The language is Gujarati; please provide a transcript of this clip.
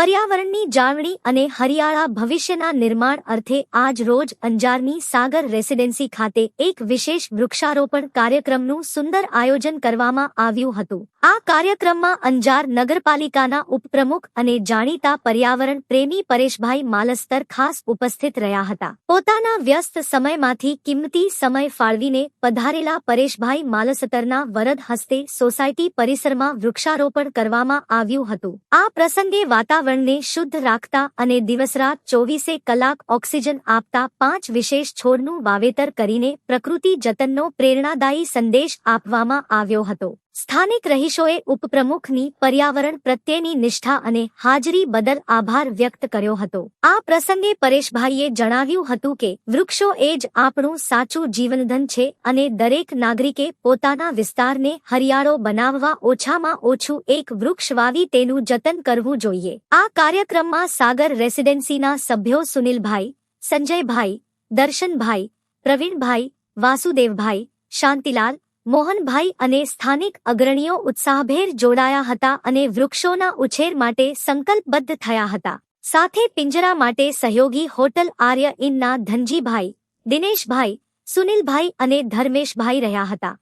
પર્યાવરણની જાળવણી અને હરિયાળા ભવિષ્યના નિર્માણ અર્થે આજ રોજ અંજારની સાગર રેસિડેન્સી ખાતે એક વિશેષ વૃક્ષારોપણ કાર્યક્રમનું સુંદર આયોજન કરવામાં આવ્યું હતું. આ કાર્યક્રમમાં અંજાર નગરપાલિકાના ઉપપ્રમુખ અને જાણીતા પર્યાવરણ પ્રેમી પરેશભાઈ માલસ્તર ખાસ ઉપસ્થિત રહ્યા હતા. પોતાના વ્યસ્ત સમયમાંથી કિંમતી સમય ફાળવીને પધારેલા પરેશભાઈ માલસ્તરના વરદ હસ્તે સોસાયટી પરિસરમાં વૃક્ષારોપણ કરવામાં આવ્યું હતું. આ પ્રસંગે વાતાવરણને શુદ્ધ રાખતા અને દિવસરાત 24 કલાક ઓક્સિજન આપતા 5 વિશેષ છોડનું વાવેતર કરીને પ્રકૃતિ જતનનો પ્રેરણાદાયી સંદેશ આપવામાં આવ્યો હતો. સ્થાનિક રહીશોએ ઉપપ્રમુખની પર્યાવરણ પ્રત્યેની નિષ્ઠા અને હાજરી બદલ આભાર વ્યક્ત કર્યો હતો. આ પ્રસંગે પરેશભાઈએ જણાવ્યું હતું કે વૃક્ષો એ જ આપણું સાચું જીવનધન છે અને દરેક નાગરિકે પોતાના વિસ્તારને હરિયાળો બનાવવા ઓછામાં ઓછું એક વૃક્ષ વાવી તેનું જતન કરવું જોઈએ. આ કાર્યક્રમમાં સાગર રેસિડેન્સીના સભ્યો સુનિલભાઈ, સંજયભાઈ, દર્શનભાઈ, પ્રવીણભાઈ, વાસુદેવભાઈ, શાંતિલાલ, મોહનભાઈ અને સ્થાનિક અગ્રણીઓ ઉત્સાહભેર જોડાયા હતા અને વૃક્ષોના ઉછેર માટે સંકલ્પબદ્ધ થયા હતા. સાથે પિંજરા માટે સહયોગી હોટલ આર્ય ઇનના ધનજીભાઈ, દિનેશભાઈ, સુનિલભાઈ અને ધર્મેશભાઈ રહ્યા હતા.